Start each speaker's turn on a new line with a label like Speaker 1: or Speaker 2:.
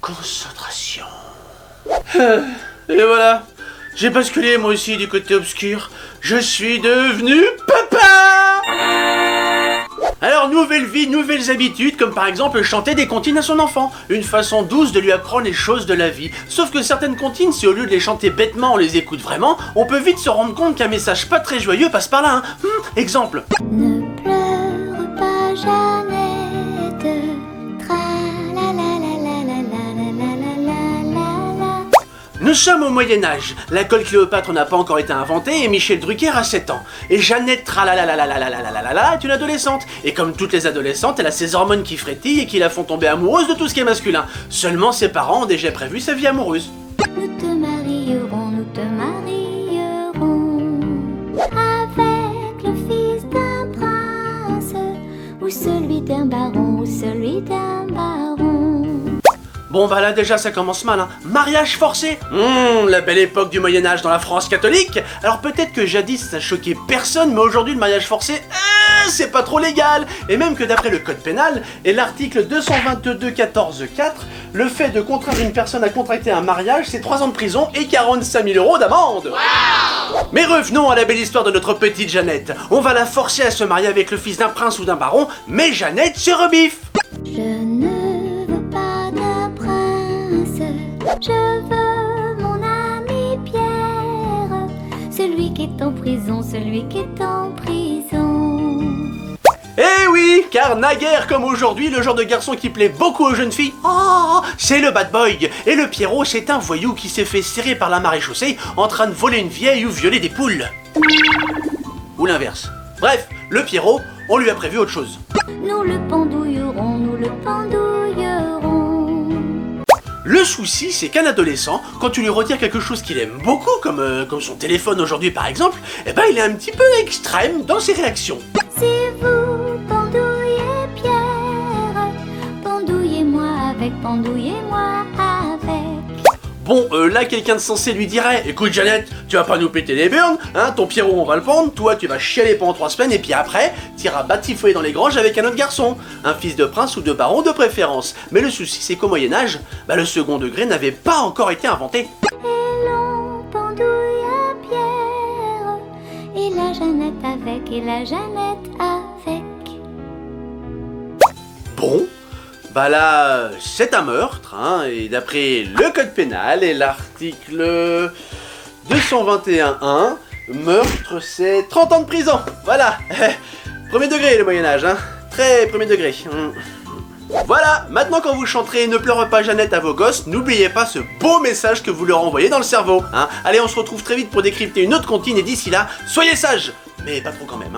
Speaker 1: Concentration. Et voilà, j'ai basculé moi aussi du côté obscur. Je suis devenu papa. Alors nouvelle vie, nouvelles habitudes, comme par exemple chanter des comptines à son enfant. Une façon douce de lui apprendre les choses de la vie. Sauf que certaines comptines, si au lieu de les chanter bêtement on les écoute vraiment, on peut vite se rendre compte qu'un message pas très joyeux passe par là. Exemple.
Speaker 2: Ne pleure pas Jeannette.
Speaker 1: Nous sommes au Moyen-Âge, la colle Cléopâtre n'a pas encore été inventée et Michel Drucker a 7 ans. Et Jeannette tralalalalalalalala est une adolescente. Et comme toutes les adolescentes, elle a ses hormones qui frétillent et qui la font tomber amoureuse de tout ce qui est masculin. Seulement ses parents ont déjà prévu sa vie amoureuse.
Speaker 2: Nous te marierons avec le fils d'un prince, ou celui d'un baron, ou celui d'un baron.
Speaker 1: Bon bah là déjà ça commence mal, hein. Mariage forcé. La belle époque du Moyen-Âge dans la France catholique. Alors peut-être que jadis ça choquait personne, mais aujourd'hui le mariage forcé, c'est pas trop légal. Et même que d'après le code pénal et l'article 222-14-4, le fait de contraindre une personne à contracter un mariage, c'est 3 ans de prison et 45 000 € d'amende. Wow. Mais revenons à la belle histoire de notre petite Jeannette. On va la forcer à se marier avec le fils d'un prince ou d'un baron, mais Jeannette se rebiffe.
Speaker 2: Je ne veux pas d'un prince, je veux mon ami Pierre, celui qui est en prison, celui qui est en prison.
Speaker 1: Eh oui, car naguère comme aujourd'hui, le genre de garçon qui plaît beaucoup aux jeunes filles, c'est le bad boy. Et le Pierrot, c'est un voyou qui s'est fait serrer par la maréchaussée en train de voler une vieille ou violer des poules. Ou l'inverse. Bref, le Pierrot, on lui a prévu autre chose.
Speaker 2: Nous le pendouillerons, nous le pendouillerons.
Speaker 1: Le souci, c'est qu'un adolescent, quand tu lui retires quelque chose qu'il aime beaucoup, comme son téléphone aujourd'hui par exemple, eh ben il est un petit peu extrême dans ses réactions.
Speaker 2: Si vous pendouillez Pierre, pendouillez-moi avec, pendouillez-moi avec.
Speaker 1: Bon, là, quelqu'un de sensé lui dirait « Écoute, Jeannette, tu vas pas nous péter les burnes, hein, ton Pierrot, on va le prendre, toi, tu vas chialer pendant 3 semaines, et puis après, t'iras batifoyer dans les granges avec un autre garçon, un fils de prince ou de baron de préférence. » Mais le souci, c'est qu'au Moyen-Âge, le second degré n'avait pas encore été inventé.
Speaker 2: Et l'on pendouille à Pierre, et la Jeannette avec, et la Jeannette avec.
Speaker 1: Bon. Bah là, c'est un meurtre, hein, et d'après le code pénal et l'article 221.1, meurtre c'est 30 ans de prison, voilà. Premier degré le Moyen-Âge, hein, très premier degré. Voilà, maintenant quand vous chanterez « Ne pleure pas Jeannette » à vos gosses, n'oubliez pas ce beau message que vous leur envoyez dans le cerveau, hein. Allez, on se retrouve très vite pour décrypter une autre comptine et d'ici là, soyez sages, mais pas trop quand même, hein.